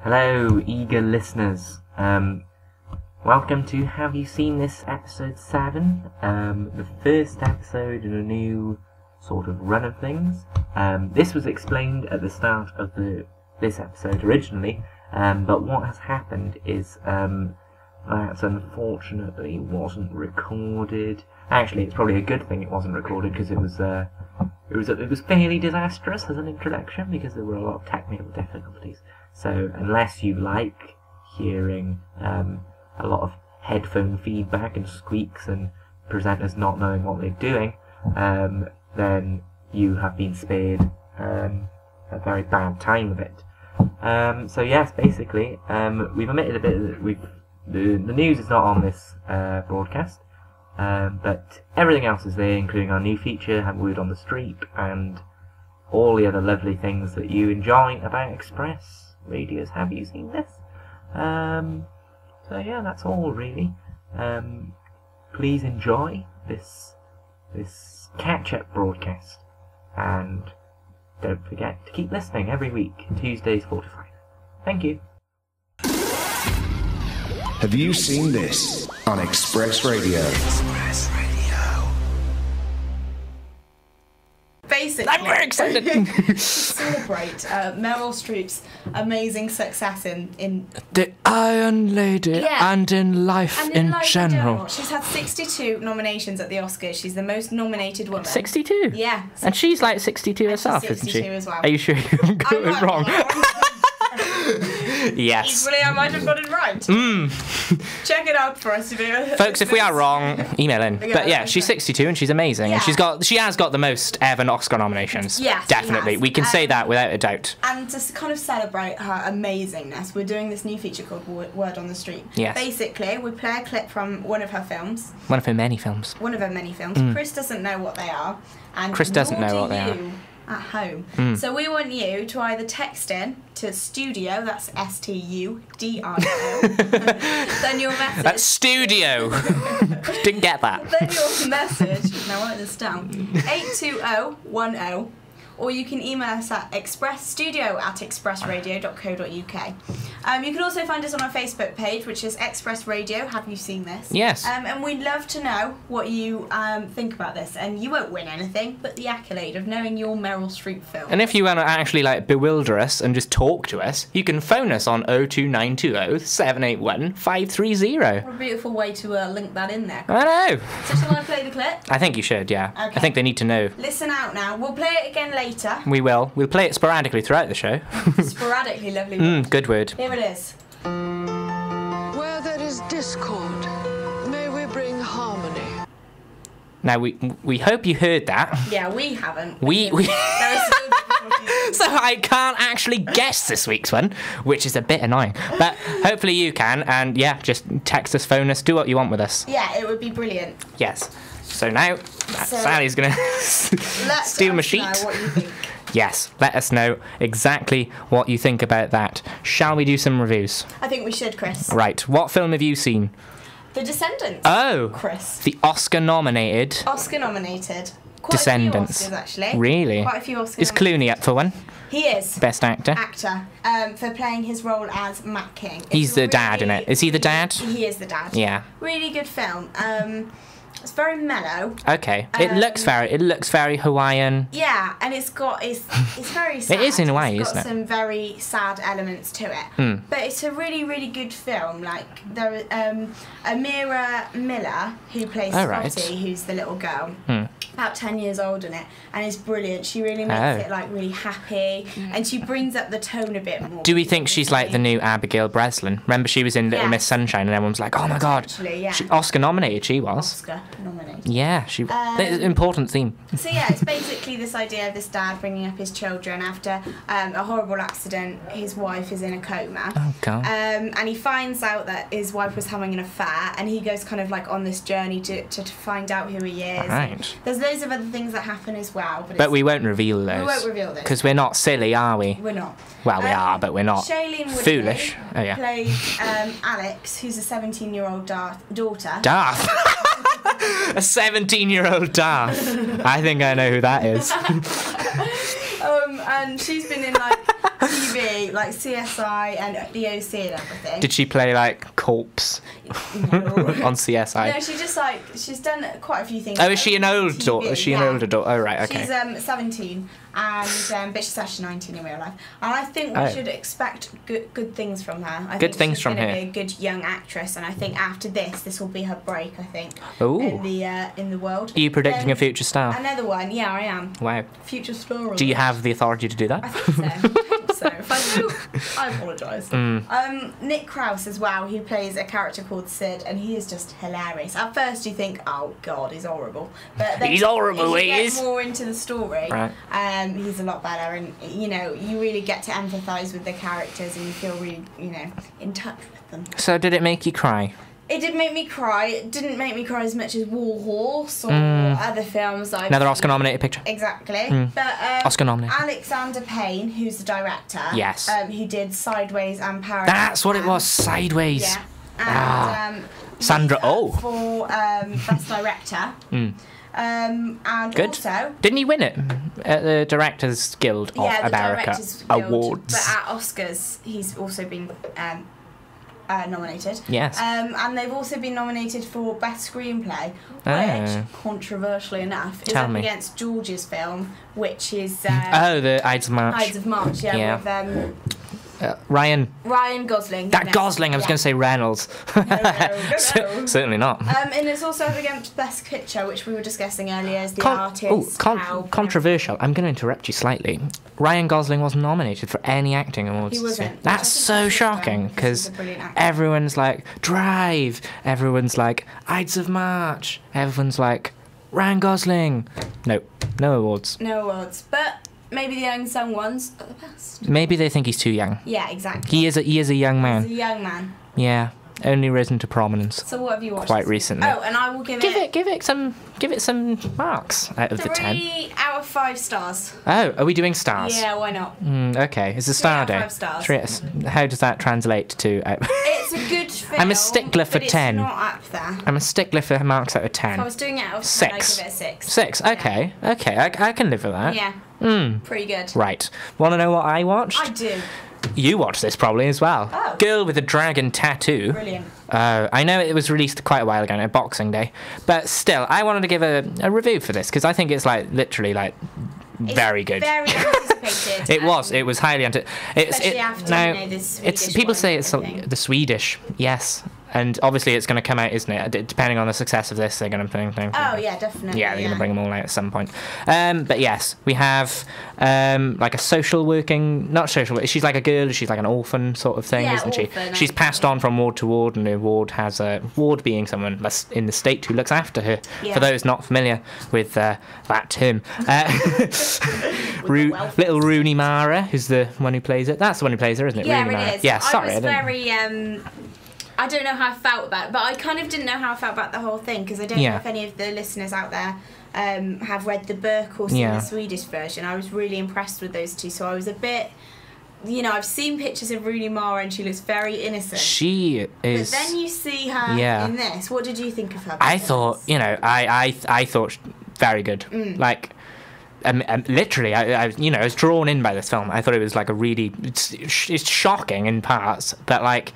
Hello, eager listeners. Welcome to Have You Seen This episode 7, the first episode in a new sort of run of things. This was explained at the start of this episode originally, but what has happened is that unfortunately wasn't recorded. Actually, it's probably a good thing it wasn't recorded because it was fairly disastrous as an introduction because there were a lot of technical difficulties. So unless you like hearing a lot of headphone feedback and squeaks and presenters not knowing what they're doing, then you have been spared a very bad time of it. So yes, basically, we've omitted a bit of the news is not on this broadcast, but everything else is there, including our new feature, Have Word on the Street, and all the other lovely things that you enjoy about Express Radio's Have You Seen This? So yeah, that's all really. Please enjoy this catch-up broadcast, and don't forget to keep listening every week, Tuesdays 4 to 5. Thank you. Have you seen this on Express Radio? Express Radio. Basically, I'm very excited to celebrate Meryl Streep's amazing success in The Iron Lady, Yeah. and in life and in life general. She's had 62 nominations at the Oscars. She's the most nominated woman. 62? Yeah. And she's like 62 And herself, she's isn't she? 62 as well. Are you sure you haven't got I it might wrong? be Yes. Equally, I might have got it right. Check it out for us. Folks, if we are wrong, email in. Yeah, But yeah, that's she's right. 62 and she's amazing. Yeah. And she has got the most ever Oscar nominations. Yes, she Definitely. has. We can say that without a doubt. And to kind of celebrate her amazingness, we're doing this new feature called Word on the Street. Yes. Basically, we play a clip from one of her films, One of her many films. one of her many films. Chris doesn't know what they are, and Chris doesn't nor know do what they are. you at home. So we want you to either text in to studio, that's STUDIO, then your message. That's studio. Didn't get that. Then your message, now write this down, 82010, or you can email us at expressstudio@expressradio.co.uk. You can also find us on our Facebook page, which is Express Radio. Have you seen this? Yes. And we'd love to know what you think about this. And you won't win anything, but the accolade of knowing your Meryl Streep film. And if you want to actually bewilder us and just talk to us, you can phone us on 02920 781 530. What a beautiful way to link that in there. I know. So shall I play the clip? I think you should, yeah. Okay. I think they need to know. Listen out now. We'll play it again later. We will. We'll play it sporadically throughout the show. Sporadically, lovely word. Good word. Here it is. Where there is discord, may we bring harmony. Now, we hope you heard that. Yeah, we haven't. We There are still difficulties. So I can't actually guess this week's one, which is a bit annoying. But hopefully you can, and yeah, just text us, phone us, do what you want with us. Yeah, it would be brilliant. Yes. So now, Sally's going to Let's steal my sheet. know what you think. Yes, let us know exactly what you think about that. Shall we do some reviews? I think we should, Chris. Right, what film have you seen? The Descendants. Oh, Chris. the Oscar-nominated Oscar nominated. Quite Descendants. A few Oscars, actually. Really? Quite a few Oscars. Is Clooney up for one? He is. Best actor? Actor. For playing his role as Matt King. He's It's the dad in it. Is he the dad? He is the dad. Yeah. Really good film. It's very mellow. Okay. It looks very Hawaiian. Yeah, and it's very sad. It is in a way, it's isn't it? got some very sad elements to it. But it's a really, really good film. Like there, Amira Miller, who plays Oh, right. Scotty, who's the little girl, about 10 years old in it, and is brilliant. She really makes it like really happy, and she brings up the tone a bit more. Do we think she's like the new Abigail Breslin? Remember she was in Little Yeah. Miss Sunshine and everyone was like, oh my god. Potentially, yeah. Oscar nominated, she was. Oscar nominated. Yeah, she. Important theme. So yeah, it's basically this idea of this dad bringing up his children after a horrible accident. His wife is in a coma. Oh god. And he finds out that his wife was having an affair, and he goes kind of like on this journey to find out who he is. Right. There's loads of other things that happen as well. But we won't reveal those. We won't reveal this. Because we're not silly, are we? We're not. Well, we are, but we're not Shailene Woodley foolish. Oh yeah. plays Alex, who's a 17-year-old daughter. Darth. A 17-year-old Darth. I think I know who that is. And she's been in like TV, like CSI and the OC and everything. Did she play like corpse on CSI? No, she's done quite a few things. Oh, is she an old TV, daughter? Is she an older daughter? Oh, right, okay. She's 17, and but she's actually 19 in real life. And I think we should expect good things from her. I think things she's from gonna her. be a good young actress, and I think after this will be her break. I think. Ooh. In the world. Are you predicting a future star? Another one, yeah, I am. Wow. Future star. Do you have the authority to do that? I think so. I think so. If I do, I apologise. Nick Krause as well, who plays a character called Sid, and he is just hilarious. At first you think, oh god, he's horrible. But then He's horrible, if he you get is. more into the story, Right. He's a lot better, and you really get to empathise with the characters, and you feel really, in touch with them. So did it make you cry? It did make me cry. It didn't make me cry as much as War Horse or other films that I've Another seen. Oscar-nominated picture. Exactly. But Oscar-nominated. Alexander Payne, who's the director, Yes. who did Sideways and Paradise. That's what it was, Sideways. Yeah. And Sandra Oh. for Best Director. And Good. also... Didn't he win it at the Directors Guild of the America Directors Guild, Awards? But at Oscars, he's also been nominated. Yes. And they've also been nominated for Best Screenplay, which, controversially enough, is Tell up me. against George's film, which is the Ides of March. Ides of March, Yeah. with Ryan. Ryan Gosling. That Gosling, I was going to say Reynolds. No. Certainly not. And it's also up against Best Picture, which we were discussing earlier, as the artist. Controversial. I'm going to interrupt you slightly. Ryan Gosling wasn't nominated for any acting awards. He this year. wasn't. That's so shocking, because everyone's like, Drive. Everyone's like, Ides of March. Everyone's like, Ryan Gosling. No awards. No awards. But maybe the unsung ones are the best. Maybe they think he's too young. Yeah, exactly. He is a young man. He's a young man. Yeah, only risen to prominence So what have you watched? quite recently. Oh, and I will give it some marks out of the 10. 3 out of 5 stars. Oh, are we doing stars? Yeah, why not? Okay, it's a star out of day. 5 stars. How does that translate to? It's a good film. I'm a stickler for but 10. It's not up there. I'm a stickler for marks out of 10. If I was doing it out of 10, 6. I'd give it a 6. 6. Okay. I can live with that. Yeah. Pretty good. Right. Want to know what I watched? I do. You watched this probably as well. Oh. Girl with a Dragon Tattoo. Brilliant. I know it was released quite a while ago, Boxing Day, but still, I wanted to give a review for this because I think it's literally very good. Very anticipated. It was highly anticipated. Especially after the Swedish people one say and it's everything. the Swedish, yes, and obviously it's going to come out, isn't it? Depending on the success of this, they're going to Oh yeah, definitely. yeah, they're going to bring them all out at some point. But yes, we have like a social working, not social. She's like a girl. She's like an orphan sort of thing, Yeah, isn't she? orphan, She's passed on from ward to ward, and her ward has a ward being someone that's in the state who looks after her. Yeah. For those not familiar with that term, little Rooney Mara, who's the one who plays it. That's the one who plays her, isn't it? Yeah, Rooney Mara. it is. Yeah, sorry. I was very. I don't know how I felt about it, but I kind of didn't know how I felt about the whole thing because I don't know if any of the listeners out there have read the book or seen the Swedish version. I was really impressed with those two, so I was a bit. I've seen pictures of Rooney Mara and she looks very innocent. She is. But then you see her in this. What did you think of her? I thought, I thought very good. Like, literally, I was drawn in by this film. I thought it was like a really, it's shocking in parts, but like,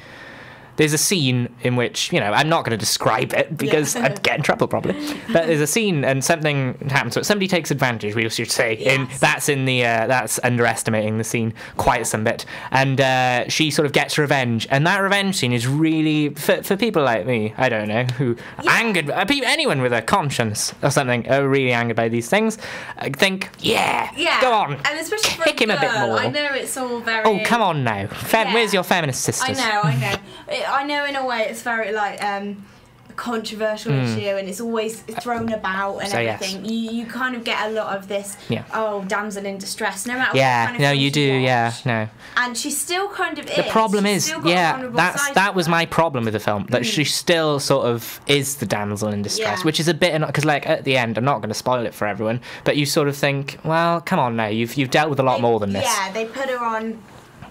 there's a scene in which, I'm not going to describe it because I'd get in trouble probably. But there's a scene and something happens to it. Somebody takes advantage, we should say. Yes. That's underestimating the scene quite some bit. And she sort of gets revenge. And that revenge scene is really, for people like me, I don't know, who angered, anyone with a conscience or something are really angered by these things. I think, go on. And especially kick for him a bit more. I know it's all very... Oh, come on now. Where's your feminist sisters? I know. I know in a way it's very a controversial issue and it's always thrown about and everything. Yes. You kind of get a lot of this damsel in distress no matter what kind of film you do watch. no and she still kind of is. The problem She's is still got a vulnerable side that to was her. my problem with the film, that she still sort of is the damsel in distress, which is a bit because at the end, I'm not going to spoil it for everyone, but you sort of think, well, come on now, you've dealt with a lot more than this. They put her on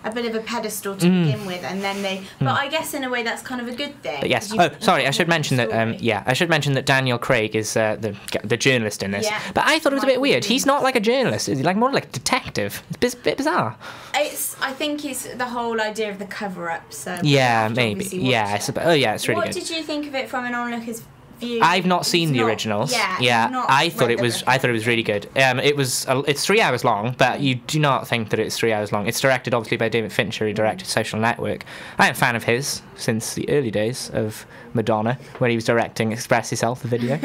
a bit of a pedestal to begin with, and then they. But I guess in a way that's kind of a good thing. But yes. Oh, sorry. I should mention that. I should mention that Daniel Craig is the journalist in this. Yeah. But I thought it was a bit weird. He's not like a journalist. He's like more like a detective. It's a bit bizarre. I think it's the whole idea of the cover-up. So yeah, maybe. Yeah. It's really good. What did you think of it from an onlooker's view? I've not seen the originals. Yeah. I thought it was really good. It's 3 hours long, but you do not think that it's 3 hours long. It's directed obviously by David Fincher, who directed Social Network. I am a fan of his since the early days of Madonna, when he was directing Express Yourself, the video.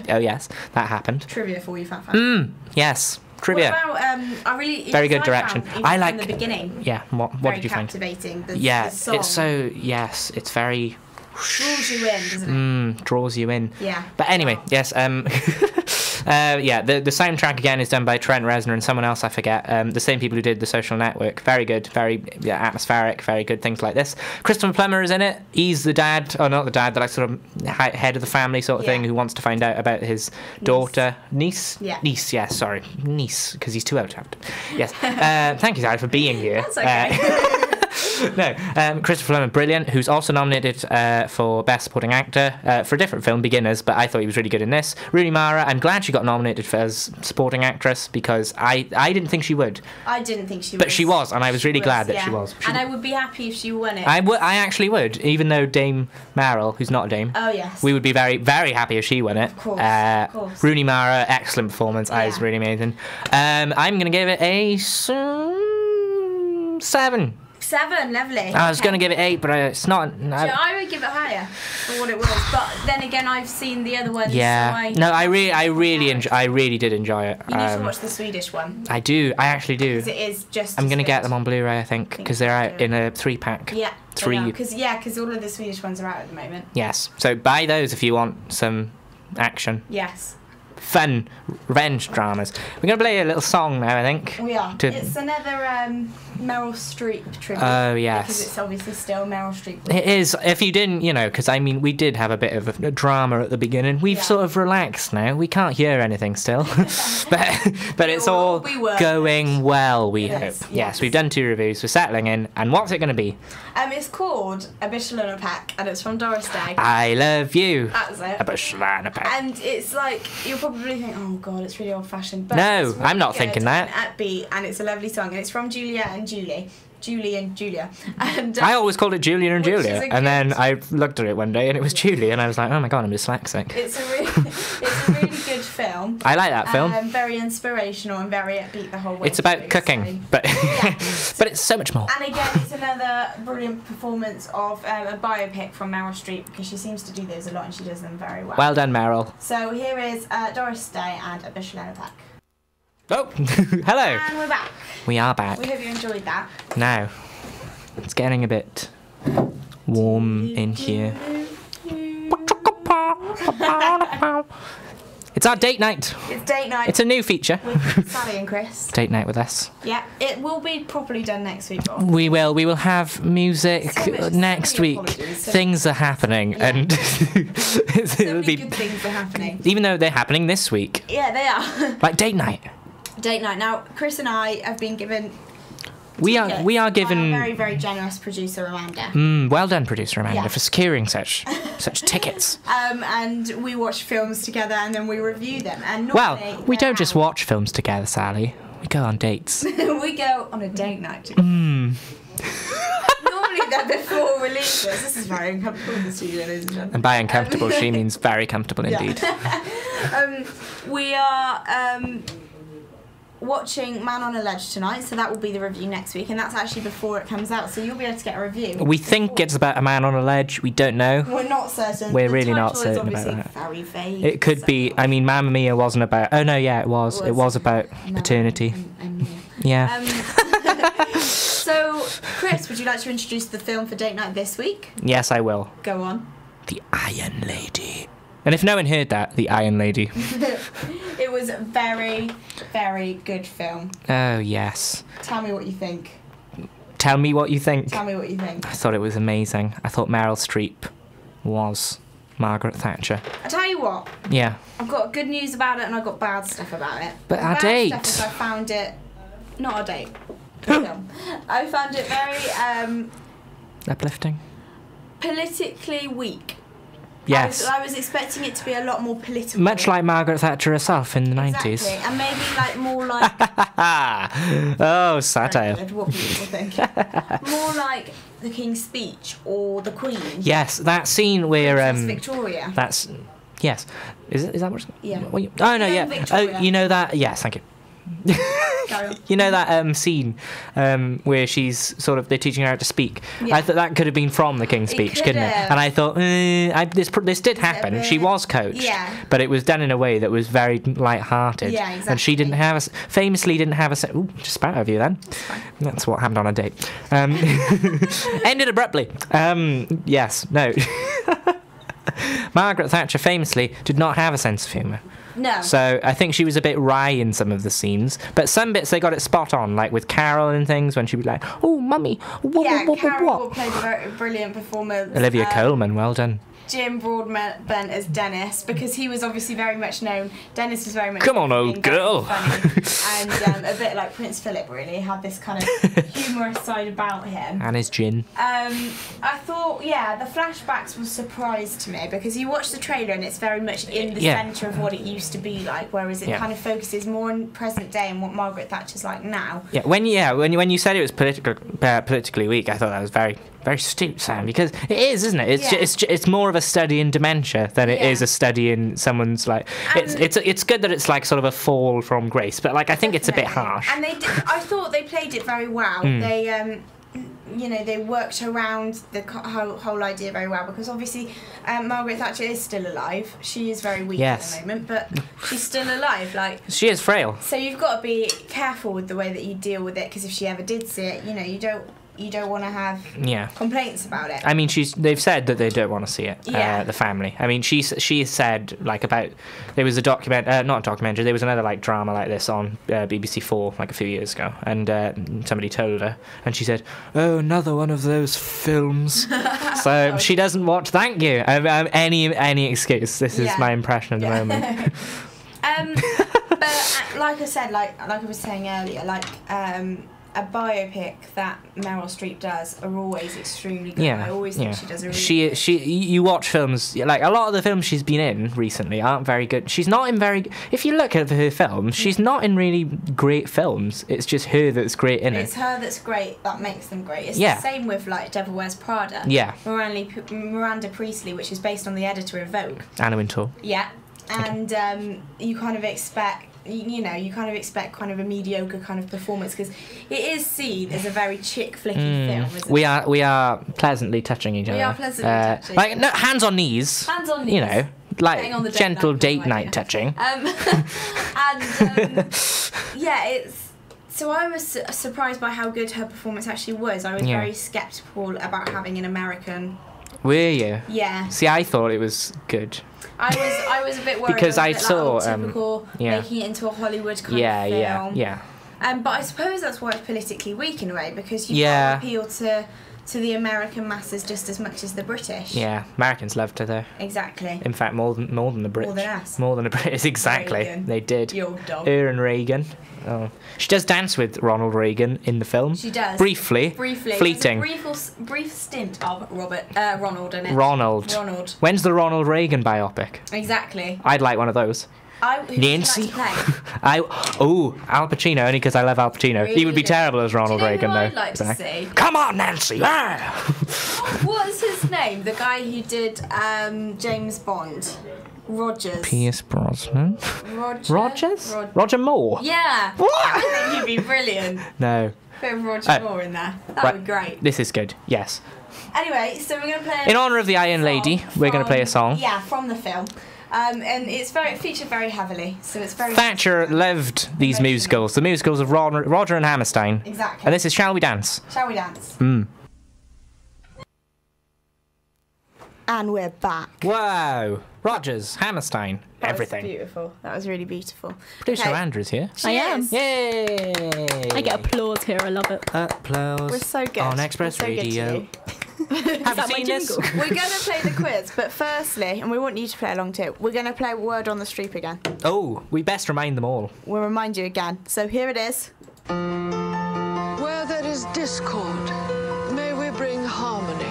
Oh yes, that happened. Trivia for you, fan. Yes. Trivia. What about, very good direction. I like the beginning. Yeah. What did you find? Very captivating. Yeah. The song. It's so. Yes. It's very. Draws you in, doesn't it? Draws you in. Yeah. But anyway, yes. The soundtrack again is done by Trent Reznor and someone else I forget. The same people who did The Social Network. Very good, very atmospheric, very good. Things like this. Christopher Plummer is in it. He's the dad, or not the dad, the like sort of head of the family sort of thing, who wants to find out about his daughter, niece. Yeah. Niece. Yes. Sorry, niece, because he's too old to have it. Yes. Thank you, Sally, for being here. That's okay. No, Christopher Plummer, brilliant, who's also nominated for Best Supporting Actor for a different film, Beginners, but I thought he was really good in this. Rooney Mara, I'm glad she got nominated as Supporting Actress, because I didn't think she would. I didn't think she would. But she was, and I was really glad that she was. And I would be happy if she won it. I actually would, even though Dame Meryl, who's not a Dame, oh yes, we would be very, very happy if she won it. Of course. Rooney Mara, excellent performance. I was really amazing. I'm going to give it a 7. 7, lovely. I was going to give it 8, but it's not. I would give it higher for what it was. But then again, I've seen the other ones. Yeah. So no, I really did enjoy it. You need to watch the Swedish one. I do. I actually do. Because it is just. I'm going to get them on Blu-ray, I think, because they're out in a 3-pack. Yeah. 3. Because all of the Swedish ones are out at the moment. Yes. So buy those if you want some action. Yes. Fun revenge dramas. We're going to play a little song now, I think. We are. It's another Meryl Streep tribute. Oh, yes. Because it's obviously still Meryl Streep. It is. If you didn't, because I mean, we did have a bit of a drama at the beginning. We've sort of relaxed now. We can't hear anything still. but it's all going well, we hope. Yes, we've done 2 reviews. We're settling in. And what's it going to be? It's called A Bushel and a Pack, and it's from Doris Day. I love you. That's it. A bushel and a pack. And it's like, you'll probably think, oh god, it's really old-fashioned. But no, really I'm not thinking that. Upbeat, and it's a lovely song, and it's from Julia and Julie. And I always called it Julia and Julia, and then I looked at it one day and it was Julie, and I was like, oh my god, I'm dyslexic. It's a really good film. I like that film. Very inspirational and very upbeat the whole way. It's about cooking, but but it's so much more. And again, it's another brilliant performance of a biopic from Meryl Streep, because she seems to do those a lot and she does them very well. Well done, Meryl. So here is Doris Day and A Bushel and a Pack. Oh, hello. And we're back. We are back. We hope you enjoyed that. Now, it's getting a bit warm in here. It's our date night. It's date night. It's a new feature. With Sally and Chris. Date night with us. Yeah, it will be properly done next week. We will. We will have music next week. Things are happening, and it'll be good things are happening. Even though they're happening this week. Yeah, they are. Like date night. Date night. Now, Chris and I have been given. We are given by our very, very generous producer Amanda. Well done, producer Amanda, for securing such tickets. And we watch films together and then we review them. And we don't just watch films together, Sally. We go on dates. We go on a date night together. Normally they're before releases. This is very uncomfortable in the studio, ladies and gentlemen. And by uncomfortable, she means very comfortable indeed. We are watching Man on a Ledge tonight, so that will be the review next week, and that's actually before it comes out, so you'll be able to get a review. We think it's about a man on a ledge. We don't know. We're not certain. We're really not certain about that. Very vague. It could be. I mean, Mamma Mia wasn't about. Oh no, yeah, it was. It was about paternity. Yeah. So, Chris, would you like to introduce the film for date night this week? Yes, I will. Go on. The Iron Lady. And if no one heard that, The Iron Lady. It was a very, very good film. Oh, yes. Tell me what you think. Tell me what you think. Tell me what you think. I thought it was amazing. I thought Meryl Streep was Margaret Thatcher. I tell you what. Yeah. I've got good news about it and I've got bad stuff about it. But our date. Bad stuff is I found it not a date. film. I found it very uplifting. Politically weak. Yes. I was expecting it to be a lot more political. Much like Margaret Thatcher herself in the exactly. 90s. And maybe like more like... Oh, satire. What people think. More like the King's Speech or the Queen. Yes, that scene where... Princess Victoria. That's... Yes. Is that what... Yeah. Oh, no, yeah. Victoria. Oh, you know that... Yes, thank you. Carry on. You know that scene where she's sort of they're teaching her how to speak. Yeah. I thought that could have been from the King's Speech, couldn't it? And I thought this did happen. She was coached, but it was done in a way that was very light-hearted. Yeah, exactly. And she famously didn't have a. Ooh, just spat over you then. That's what happened on a date. Ended abruptly. Yes, no. Margaret Thatcher famously did not have a sense of humour. No. So I think she was a bit wry in some of the scenes, but some bits they got it spot on, like with Carol and things when she would be like, "Oh, mummy, Carol played a very brilliant performance. Olivia Colman, well done. Jim Broadbent as Dennis, because he was obviously very much known. Dennis was very much. Come on, old girl. Funny, and a bit like Prince Philip, really had this kind of humorous side about him. And his gin. I thought, the flashbacks was a surprise to me because you watch the trailer and it's very much in the centre of what it used to be like, whereas it kind of focuses more on present day and what Margaret Thatcher's like now. Yeah, when you said it was politically weak, I thought that was very astute, Sam, because it is, isn't it? It's more of a study in dementia than it is a study in someone's like. It's good that it's like sort of a fall from grace, but like I think it's a bit harsh. And I thought they played it very well. They they worked around the whole idea very well because obviously Margaret Thatcher is still alive. She is very weak at the moment, but she's still alive. Like she is frail. So you've got to be careful with the way that you deal with it because if she ever did see it, you don't want to have complaints about it. I mean, they've said that they don't want to see it. The family. I mean, she said like about there was a not a documentary. There was another like drama like this on BBC 4 like a few years ago, and somebody told her, and she said, "Oh, another one of those films." So she doesn't watch. Thank you. Any excuse. This is my impression of the moment. But like I said, like I was saying earlier, like. A biopic that Meryl Streep does are always extremely good. I always think she does a really good. You watch films, like a lot of the films she's been in recently aren't very good. She's not in very... If you look at her films, she's not in really great films. It's just her that's great in it. It's her that's great that makes them great. It's the same with like Devil Wears Prada. Yeah. Miranda Priestley, which is based on the editor of Vogue. Anna Wintour. Yeah. And you kind of expect... you kind of expect kind of a mediocre kind of performance because it is seen as a very chick flicky film, isn't it? We are pleasantly touching each other. We are pleasantly touching. Like no, hands on knees. Hands on knees. Like gentle date night touching. It's... So I was surprised by how good her performance actually was. I was very sceptical about having an American... Were you? Yeah. See, I thought it was good. I was a bit worried because I saw typical making it into a Hollywood kind of film. Yeah. But I suppose that's why it's politically weak in a way because you can't appeal to the American masses just as much as the British. Yeah, Americans loved her though. Exactly. In fact, more than the British. More than us. More than the British, exactly. Reagan. They did. The old dog. Her and Reagan. Oh. She does dance with Ronald Reagan in the film. She does. Briefly. Fleeting. There's a brief stint of Ronald in it. Ronald. When's the Ronald Reagan biopic? Exactly. I'd like one of those. Nancy. Al Pacino, only because I love Al Pacino. Really he would be terrible as Ronald Reagan, though. I'd like to see. Come on, Nancy! What's his name? The guy who did James Bond. Rogers. Pierce Brosnan. Rogers? Roger Moore. Yeah. What? I think he'd be brilliant. No. Bit of Roger Moore in there. That would be great. This is good. Yes. Anyway, so we're going to play. In honour of the Iron Lady, we're going to play a song. Yeah, from the film. And it's featured very heavily, so it's very... Thatcher loved these musicals, the musicals of Roger and Hammerstein. Exactly. And this is Shall We Dance? Shall We Dance? And we're back. Wow. Rogers, Hammerstein, everything. That was beautiful. That was really beautiful. Producer Andrew's here. I am. Yay! I get applause here, I love it. Applause. We're so good. On Express Radio. Have you seen this? We're going to play the quiz, but firstly, and we want you to play along too, we're going to play Word on the Streep again. Oh, we best remind them all. We'll remind you again. So here it is. Where is discord, may we bring harmony.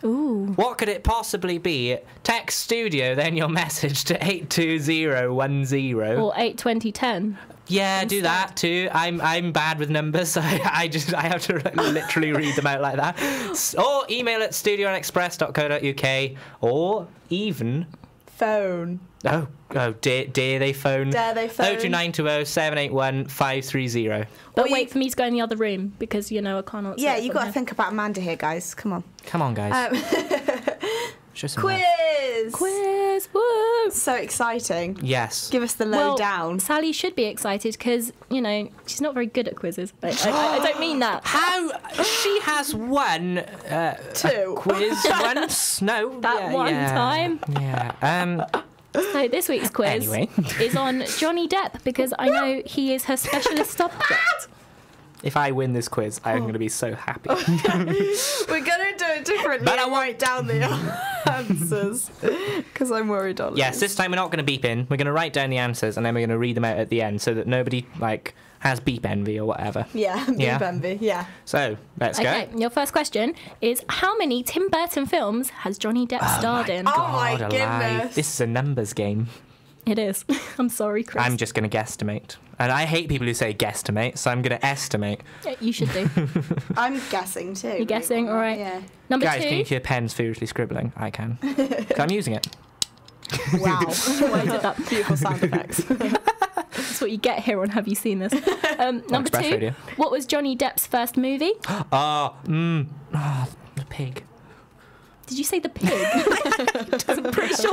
Ooh. What could it possibly be? Text studio, then your message to 82010. Or 82010. Yeah, do that too. I'm bad with numbers, so I have to literally read them out like that. Or email at studioexpress.co.uk, or even phone. Oh, dare they phone? Dare they phone? 02920 781 530. But wait for me to go in the other room because, I can't answer. Yeah, you've got to think about Amanda here, guys. Come on. Come on, guys. Show some love. Quiz! Woo! So exciting. Yes. Give us the lowdown. Sally should be excited because, she's not very good at quizzes. I don't mean that. How? She has won Two. a quiz once? No. That one time. Yeah. So this week's quiz is on Johnny Depp because I know he is her specialist subject. If I win this quiz, I'm going to be so happy. We're going to do it differently. But I write down the answers because I'm worried on Yes, this time we're not going to beep in. We're going to write down the answers and then we're going to read them out at the end so that nobody has beep envy or whatever. Yeah, beep envy. Yeah. So let's go. Okay, your first question is how many Tim Burton films has Johnny Depp starred in? Oh my goodness. This is a numbers game. It is. I'm sorry, Chris. I'm just going to guesstimate. And I hate people who say guesstimate, so I'm going to estimate. Yeah, you should do. I'm guessing too. You're guessing? All right. Yeah. Number Guys, 2. can you hear pens furiously scribbling? I can. 'Cause I'm using it. Wow. Why did that? Beautiful sound effects. That's what you get here on Have You Seen This? Number Express 2. Radio. What was Johnny Depp's first movie? The pig. Did you say The Pig? I'm pretty sure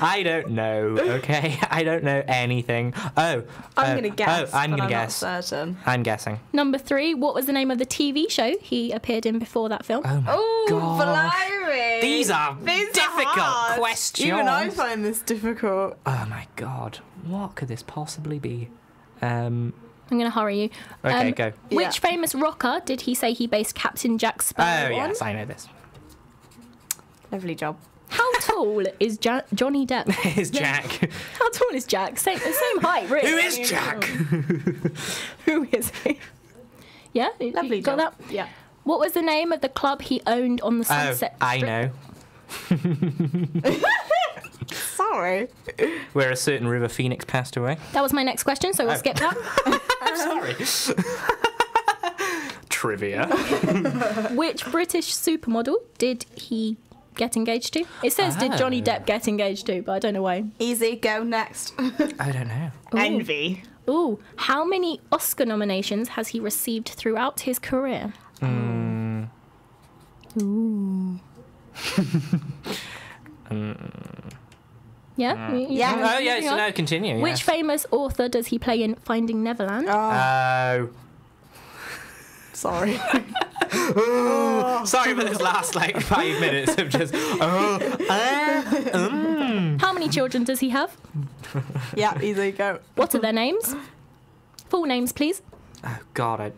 I don't know, okay? I don't know anything. I'm going to guess. I'm going to but guess. I'm not certain. I'm guessing. Number 3. What was the name of the TV show he appeared in before that film? Oh my Oh, gosh. blimey. These are These are difficult hard. questions. Even I find this difficult. Oh my god. What could this possibly be? I'm going to hurry you. Okay, go. Which famous rocker did he say he based Captain Jack Sparrow Oh, on? yes, I know this. Lovely job. How tall is Johnny Depp? It's Jack. How tall is Jack? Same height, really. Who is Jack? Who is he? Yeah, Lovely you got job. that? Yeah. What was the name of the club he owned on the Oh, Sunset I Strip? know. Sorry. Where a certain River Phoenix passed away. That was my next question, so we'll skip that. I'm sorry. Trivia. Which British supermodel did he get engaged to? It says did Johnny Depp get engaged to, but I don't know why. Easy, go next. I don't know. Envy. Ooh, how many Oscar nominations has he received throughout his career? Ooh. Yeah? Yeah. Oh, yeah, so no, continue. Which famous author does he play in Finding Neverland? Oh. Sorry. Sorry for this last 5 minutes of just. How many children does he have? Yeah, easy, go. What are their names? Full names, please. Oh God,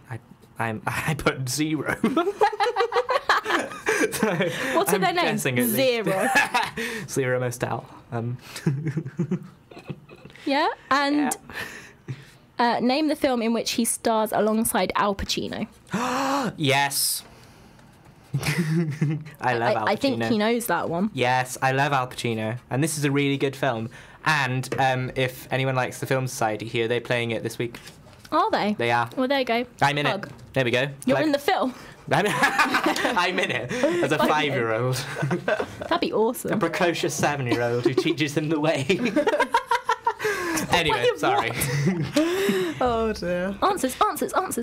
I put 0. So What are their names? guessing at least. 0. 0 Mostel. Yeah, and name the film in which he stars alongside Al Pacino. Yes. I love Al Pacino. I think he knows that one. Yes, I love Al Pacino, and this is a really good film. And if anyone likes the Film Society here, they're playing it this week. Are they? They are. Well, there you go. I'm in Plug. it. There we go. You're in the film. I'm in it as a 5-year-old. That'd be awesome. A precocious 7-year-old who teaches them the way. Anyway, Wait, sorry. Oh dear. Answers.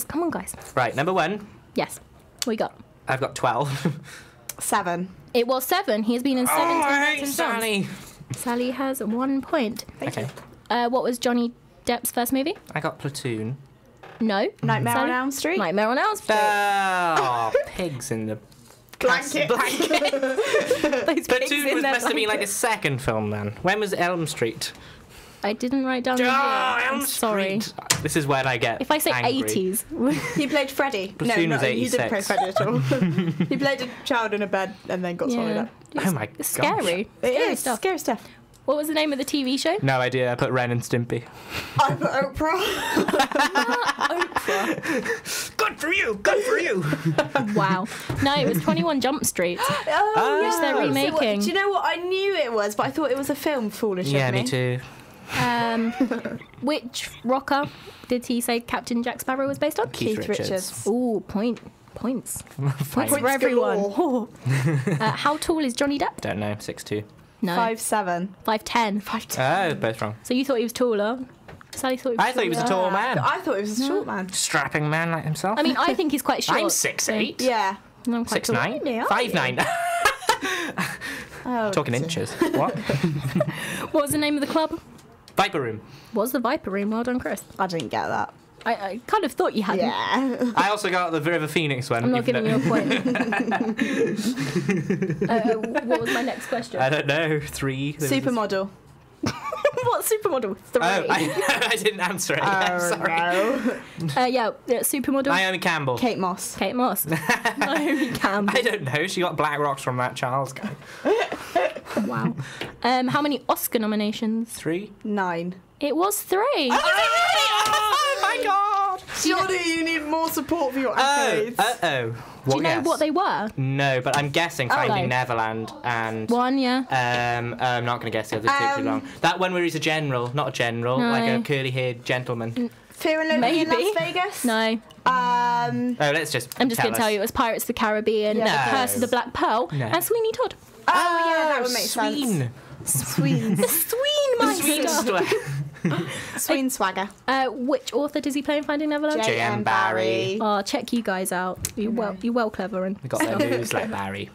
Come on, guys. Right, number 1. Yes. What you got? I've got 12. 7. It was 7. He has been in 7 Oh, I hate films. Sally. Sally has 1 point. Okay. What was Johnny Depp's first movie? I got Platoon. No. Nightmare Sally? on Elm Street. Nightmare on Elm Street. Oh, pigs in the Blanket. Those pigs Platoon in there must have been like- like a second film then. When was Elm Street? I didn't write down the year. Elm I'm sorry. Street. This is when I get If I say angry. 80s. He played Freddy. Platoon was he didn't 86. play Freddy at all. He played a child in a bed and then got swallowed Yeah. up. Oh my It's gosh. scary. It Scary is stuff. scary stuff. What was the name of the TV show? No idea. I put Ren and Stimpy. I put Oprah. Oprah. Good for you. Good for you. Wow. No, it was 21 Jump Street. Oh, Which they're remaking. Do you know what? I knew it was, but I thought it was a film. Foolish Yeah, of me. me too. Which rocker did he say Captain Jack Sparrow was based on? Keith Richards. Ooh, points. Fine. For everyone. How tall is Johnny Depp? Don't know. 6'2". No. 5'7". 5'10". 5'10". Oh, both wrong. So you thought he was taller? Sally thought he was I thought he was a tall man. I thought it was a short man. Strapping man like himself. I mean, I think he's quite short. I'm 6'8". Yeah. So I'm quite tall. 6'9". Really, are you? 5'9". Oh, Talking inches. What? What was the name of the club? Viper Room. Was the Viper Room? Well done, Chris. I didn't get that. I kind of thought you hadn't. Yeah. I also got the River Phoenix one. I'm not even giving though- you a point. What was my next question? I don't know. 3. There was this- Supermodel. What supermodel? 3. Oh, I didn't answer it. Yeah, sorry. No. Supermodel. Naomi Campbell. Kate Moss. Kate Moss. Naomi Campbell. I don't know. She got black rocks from that Charles guy. Wow. How many Oscar nominations? 3. 9. It was 3. Oh my god! Johnny, you need more support for your accolades. Uh-oh. Do you know what they were? No, but I'm guessing Finding no. Neverland and... One, yeah. I'm not going to guess the other two too long. That one where he's a general, not a general, No. like a curly-haired gentleman. Fear and Loathing in Maybe. Las Vegas? No. Oh, let's just I'm just going to tell you it was Pirates of the Caribbean, No. Curse of the Black Pearl, No. and Sweeney Todd. Oh, yeah, that would make sense. Sween. Sween. The Sween Meister. Sween Swagger. Which author does he play in Finding Neverland? J.M. Barrie. Oh, check you guys out. You're well clever. And We got their moves like Barry.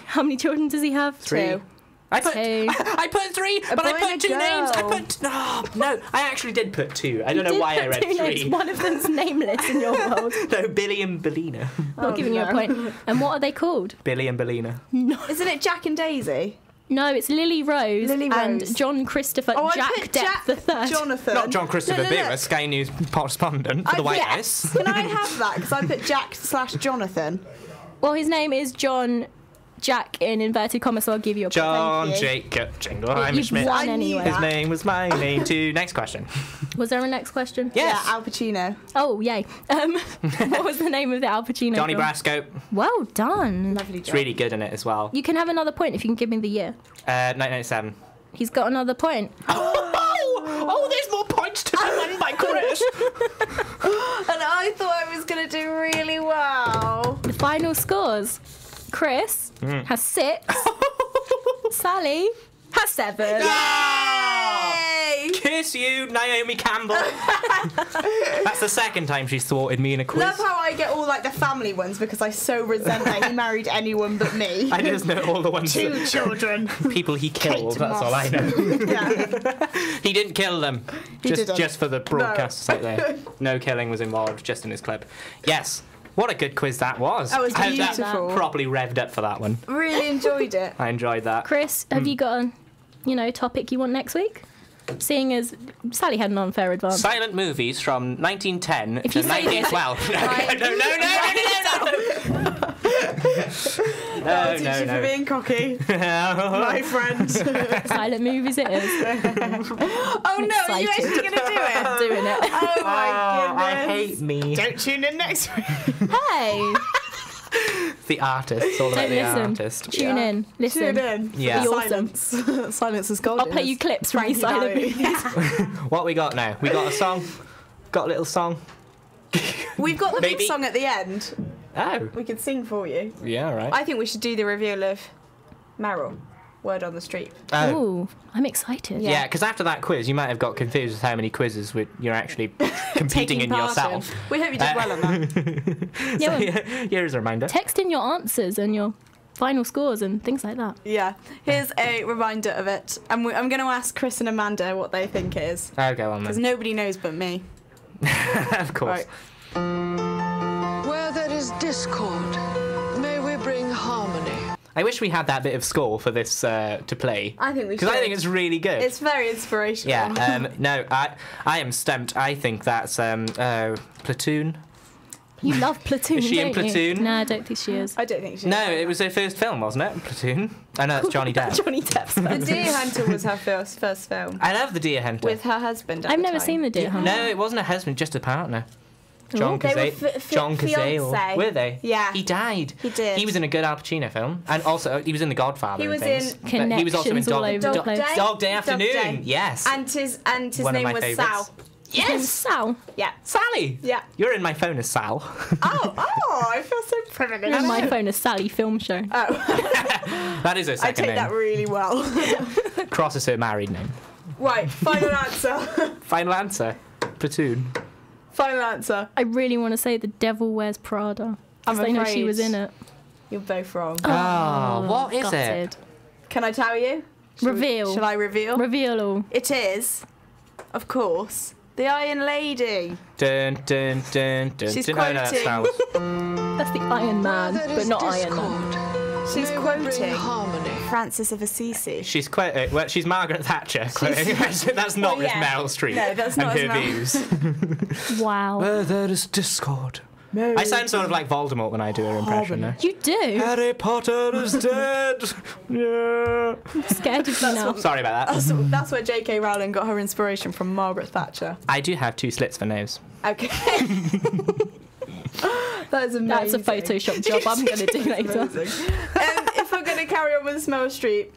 how many children does he have? 3. 2. I put Two. I put 3, but boy I put and 2 a names. I girl. put no. I actually did put 2. I don't know Did why I put read 2 names. 3. One of them's nameless in your world. No, Billy and Bellina. Not giving you a point. And what are they called? Billy and Bellina. Isn't it Jack and Daisy? No, it's Lily Rose, Lily and Rose. John Christopher Oh, I Jack put Depp the Third. Jonathan. Not John Christopher No. Beer, Sky News correspondent for the White Yes. House. Can I have that? Because I put Jack/Jonathan. Well, his name is John Jack in inverted commas, so I'll give you a point. John Thank you. Jacob You've Jingleheimer won Schmidt. anyway. His name was my name too. Next question. Was there a next question? Yes. Yeah, Al Pacino. Oh, yay. What was the name of the Al Pacino Johnny film? Brasco. Well done. Lovely It's job. really good in it as well. You can have another point if you can give me the year. 1997. He's got another point. Oh, there's more points to be won by Chris. And I thought I was going to do really well. The final scores. Chris has 6. Sally has 7. Yay! Kiss you, Naomi Campbell. That's the second time she's thwarted me in a quiz. Love how I get all like the family ones because I so resent that he married anyone but me. I just know all the ones 2 that children. people he killed. Kate That's all I Moss. know. Yeah. He didn't kill them. didn't. Just for the broadcast sake there. No killing was involved, just in his clip. Yes. What a good quiz that was. That was I hope beautiful. that properly revved up for that one. Really enjoyed it. I enjoyed that. Chris, have you got a topic you want next week? Seeing as Sally had an unfair advantage. Silent movies from 1910 If to you say this- 1912. No. I'll teach you for being cocky, my friend. Silent movies it is. Oh no, are you actually going to do it? I'm doing it. Oh my goodness. I hate me. Don't tune in next week. Hey, The artist. It's all about don't the listen. artist. Tune in. Listen. Tune in. Yeah. Be awesome. Silence. Silence is golden. I'll play you clips from these silent movies. What we got now? We got a song. Got a little song. We've got the Maybe. big song at the end. Oh. We can sing for you. Yeah, right. I think we should do the reveal of Meryl. Word on the street. Oh. Ooh, I'm excited. Yeah, because after that quiz, you might have got confused with how many quizzes you're actually competing in part yourself. We hope you did well on that. Yeah, well, Here's a reminder. text in your answers and your final scores and things like that. Yeah. Here's a reminder of it. And I'm going to ask Chris and Amanda what they think it is. Oh, go on Because then. nobody knows but me. Of course. Right. Where there is discord, may we bring harmony. I wish we had that bit of score for this to play. I think we should. Because I think it's really good. It's very inspirational. Yeah. No, I am stumped. I think that's Platoon. You love Platoon, Is she in don't you? Platoon? No, I don't think she is. I don't think she. No, it was her first film, wasn't it? Platoon. I know it's Johnny Depp. Johnny Depp's The first. Deer Hunter was her first film I love The Deer Hunter. with her husband. At I've the never time. seen The Deer Hunter. No, it wasn't a husband, just a partner. John They were Cazale. John Cazale. fiancé. Were they? Yeah. He died. He did. He was in a good Al Pacino film, and also he was in The Godfather. He was and things. in But he was also in Connections all over the place. Dog Day Afternoon. Day. Yes. And his One of name my was favourites. Sal. His name's Yes. Sal. Yeah. Sally. Yeah. You're in my phone as Sal. Oh, I feel so privileged. You're in My Phone is Sally film show. That is her I second take name. that really well. Crosses her married name. Right, final answer. Final answer. Platoon. Final answer. I really want to say The Devil Wears Prada. I'm Because I know she afraid was in it. You're both wrong. Oh, what is it? Gutted. Can I tell you? Reveal. Shall I reveal? Reveal all. It is, of course, the Iron Lady. Dun dun dun dun. She's dun. Oh, no, that's quoting. Star Wars. That's the Iron Man, Where there but is not Iron discord, Man. She's may we bring quoting harmony. Francis of Assisi. She's quite. Well, she's Margaret Thatcher. Quoting. That's not Well, just yeah. Meryl Streep. No, that's not and her as views. Wow. Where there is discord. I sound sort of like Voldemort when I do her impression. Though. You do? Harry Potter is dead. Yeah. I'm scared of you now. Sorry about that. That's where J.K. Rowling got her inspiration from, Margaret Thatcher. I do have 2 slits for nose. Okay. That is amazing. That's a Photoshop job I'm going to do later. If we're going to carry on with this Meryl Streep,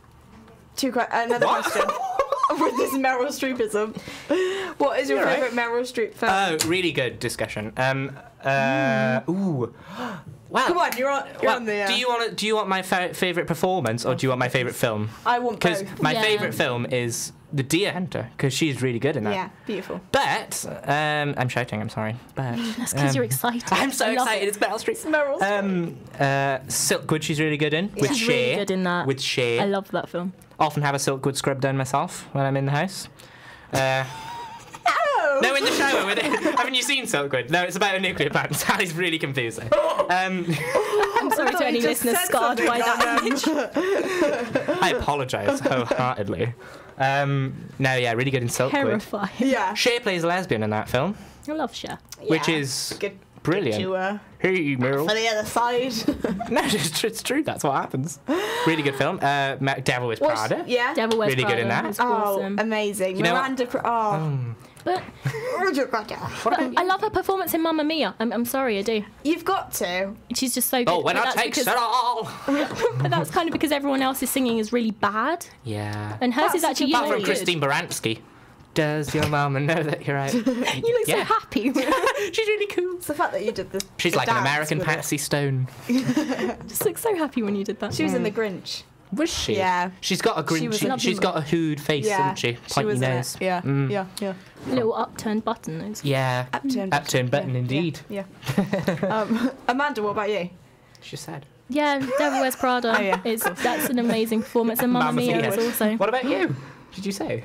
another What? question. With this Meryl Streepism. What is your You're right. favourite Meryl Streep film? Oh, really good discussion. Ooh. Wow. Come on, you're on the... Do you want my favourite performance or do you want my favourite film? I want Because both. my Yeah. favourite film is The Deer Hunter because she's really good in that. Yeah, beautiful. But I'm shouting. I'm sorry. But That's because you're excited. I'm so I love excited. it. It's Meryl Streep. Meryl Streep. Silkwood, she's really good in with She's Cher. really good in that. With Cher. I love that film. Often have a Silkwood scrub done myself when I'm in the house. No, in the shower with it. Haven't you seen Silkwood? No, it's about a nuclear plant. Sally's really confusing. I'm sorry to any listeners scarred by that image. I apologise wholeheartedly. No, yeah, really good in Silkwood. Terrifying. Yeah. Cher plays a lesbian in that film, I love Cher. which Yeah. is Good. brilliant. You, Hey, Meryl. for the other side. No, it's true. That's what happens. Really good film. Devil Wears Prada. Yeah. Devil Wears Really good Prada in that. is Oh, awesome. amazing. You know what? Miranda... But I love her performance in Mamma Mia. I'm sorry, I do. You've got to. She's just so good. Oh, when But I that's take because- it all. But that's kind of because everyone else's singing is really bad, Yeah. and hers is actually Apart really from good. Christine Baranski. Does your mama know that you're out? You look so Yeah. happy. She's really cool. It's the fact that you did this. She's like an American Patsy Stone. Just look so happy when you did that. She was in The Grinch. Was she? Yeah. She's got a She was grinchy. lovely. She's got a hood face, Yeah. hasn't she? She Pointy was in nose. it. Yeah. Yeah. Little upturned button nose. Yeah. Upturned button, indeed. Yeah. Amanda, what about you? She said. Yeah, Devil Wears Prada. Oh, yeah. That's an amazing performance, and Mamma Mia is also. What about you? Did you say?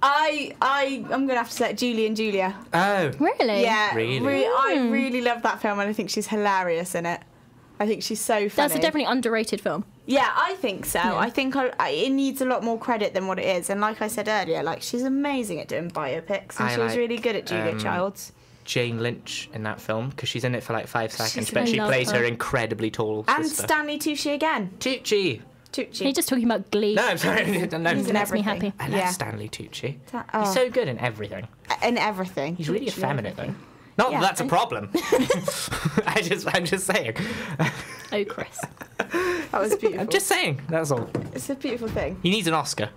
I'm gonna have to say Julie and Julia. Oh. Really? Yeah. Really? I really love that film, and I think she's hilarious in it. I think she's so funny. That's a definitely underrated film. Yeah, I think so. Yeah. I think it needs a lot more credit than what it is. And like I said earlier, like she's amazing at doing biopics, and I she was like, really good at Julia Childs. Jane Lynch in that film because she's in it for like 5 seconds, She's- but I she love plays her her. incredibly tall And sister. Stanley Tucci again. Tucci. Tucci. Are you just talking about Glee? No, I'm sorry. No, He's in Makes me everything. happy. I love Yeah. Stanley Tucci. Oh. He's so good in everything. In everything. He's really Literally effeminate everything. though. Not Yeah. that that's a problem. I'm just saying. Oh, Chris. That was beautiful. I'm just saying. That's all. It's a beautiful thing. He needs an Oscar.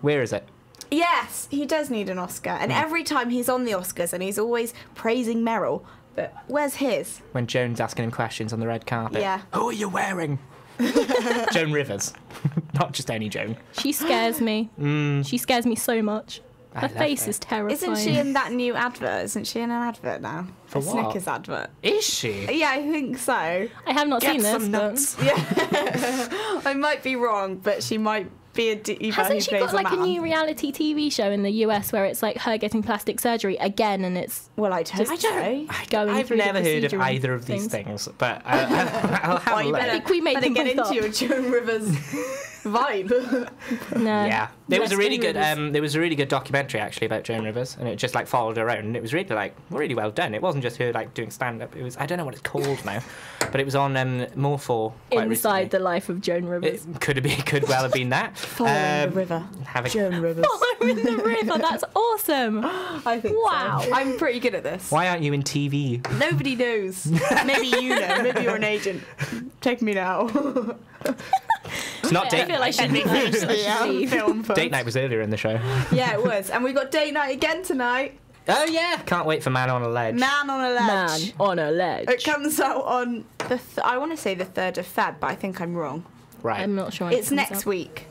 Where is it? Yes, he does need an Oscar. And every time he's on the Oscars, and he's always praising Meryl, but where's his? When Joan's asking him questions on the red carpet. Yeah. Who are you wearing? Joan Rivers. Not just any Joan. She scares me. She scares me so much. I Her love face her. is terrifying. Isn't she in that new advert? Isn't she in an advert now? For a what? Snickers advert. Is she? Yeah, I think so. I have not Get seen this. some but- nuts. I might be wrong, but she might be a diva who Hasn't she plays got like a man. new reality TV show in the US where it's like her getting plastic surgery again, and it's Well, I'd hope so. going I've through the never heard of procedure and either of these things. things, but I'll have Well, a you look. better, think we made better them get both into up. your Joan Rivers vibe. No. Yeah, there was a really good Rivers. there was a really good documentary actually about Joan Rivers, and it just like followed her around, and it was really like really well done. It wasn't just her like doing stand up. It was, I don't know what it's called now, but it was on More For quite Inside recently. the life of Joan Rivers. It could well have been that. Following the river. Joan Rivers. Following the river. That's awesome. I think Wow. so. I'm pretty good at this. Why aren't you in TV? Nobody knows. Maybe you know. Maybe you're an agent. Take me now. It's not I date feel like night. I should leave. Film first. Date night was earlier in the show. Yeah, it was. And we got date night again tonight. Oh yeah, can't wait for Man on a Ledge. Man on a ledge. Man on a ledge. It comes out on the I want to say the 3rd of Feb, but I think I'm wrong. Right. I'm not sure. when it It's comes next out. week.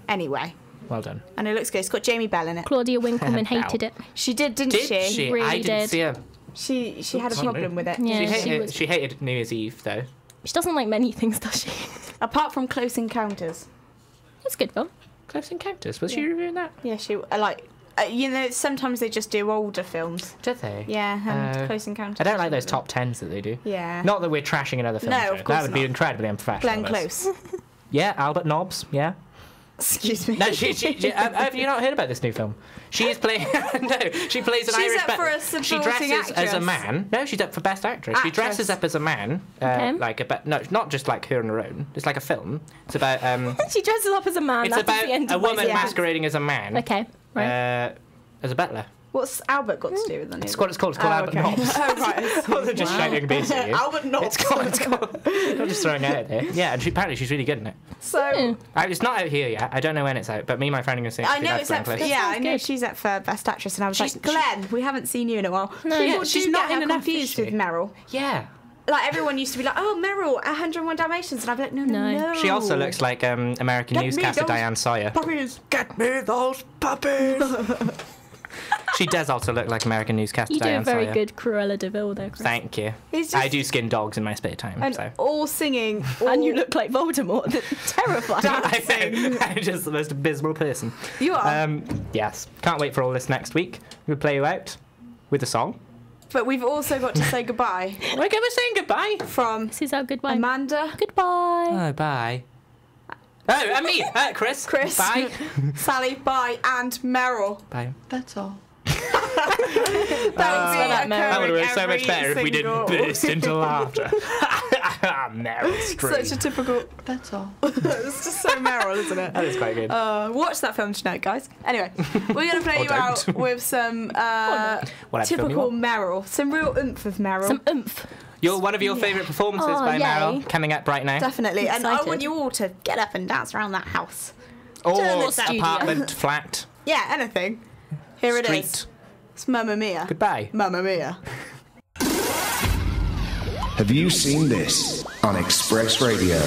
Anyway, Well done. and it looks good. It's got Jamie Bell in it. Claudia Winkleman hated it. She didn't Did she? she? Really I didn't did. see her. She had a Oh, problem no. with it. Yeah, She hated New Year's Eve though. She doesn't like many things, does she? Apart from Close Encounters. It's a good film. Close Encounters. Was she reviewing that? Yeah, she you know, sometimes they just do older films. Did they? Yeah, Close Encounters. I don't like those top tens that they do. Yeah. Not that we're trashing another film. No, show. of course That would be not. incredibly unprofessional. Glenn of us. Close. Yeah, Albert Nobbs. Yeah. Excuse me. No, she have you not heard about this new film? She is playing. No, she plays an She's Irish. up for a She supporting dresses as a actress. man. No, she's up for Best Actress. She dresses up as a man, Okay. like no, not just like her on her own. It's like a film. It's about She dresses up as a man. it's That's about the end a of my woman sentence. masquerading as a man. Okay, right. As a butler. What's Albert got to do with the It's called Albert okay. Nobbs. Oh, right. I wasn't just shouting bass at you. Albert Nobbs. It's called. I'm just throwing it out there. Yeah, and apparently she's really good in it. So It's not out here yet. I don't know when it's out, but me and my friend are going to see it. I know it's up for, Glenn yeah, I sounds know good. she's up for Best Actress, and I was She's- like, Glenn, we haven't seen you in a while. No. People Yeah, do she's not get in her enough, confused is with she? Meryl. Yeah. Like everyone used to be like, oh, Meryl, 101 Dalmatians, and I'd be like, no. She also looks like American Get me newscaster those Diane Sawyer. Puppies. Get me those puppies. She does also look like American newscaster You do a Diane very Sawyer. good Cruella de Vil there, Chris. Thank you. He's just- I do skin dogs in my spare time. And So. all singing. All And you look like Voldemort. Terrifying. I know. I'm just the most abysmal person. You are. Yes. Can't wait for all this next week. We'll play you out with a song. But we've also got to say goodbye We're going to saying goodbye. from This is our goodbye. Amanda, Goodbye. Oh, bye. Oh, and me. Chris. Chris, Bye. Sally, bye, and Meryl. Bye. That's all. Thanks for that, Meryl. That would have been so every much better if we didn't single- burst into laughter. Meryl Streep. Such a typical. That's all. It's just so Meryl, isn't it? That is quite good. Watch that film tonight, guys. Anyway, we're going to play Or you out don't. with some Whatever film you typical want. Meryl. Some real oomph of Meryl. Some oomph. One of your favourite performances Oh, by yay. Meryl coming up right now. Definitely. And I Excited. want you all to get up and dance around that house. Or this out. apartment, flat, Yeah, anything. Here it street. is. It's Mamma Mia. Goodbye. Mamma Mia. Have you seen this on Express Radio?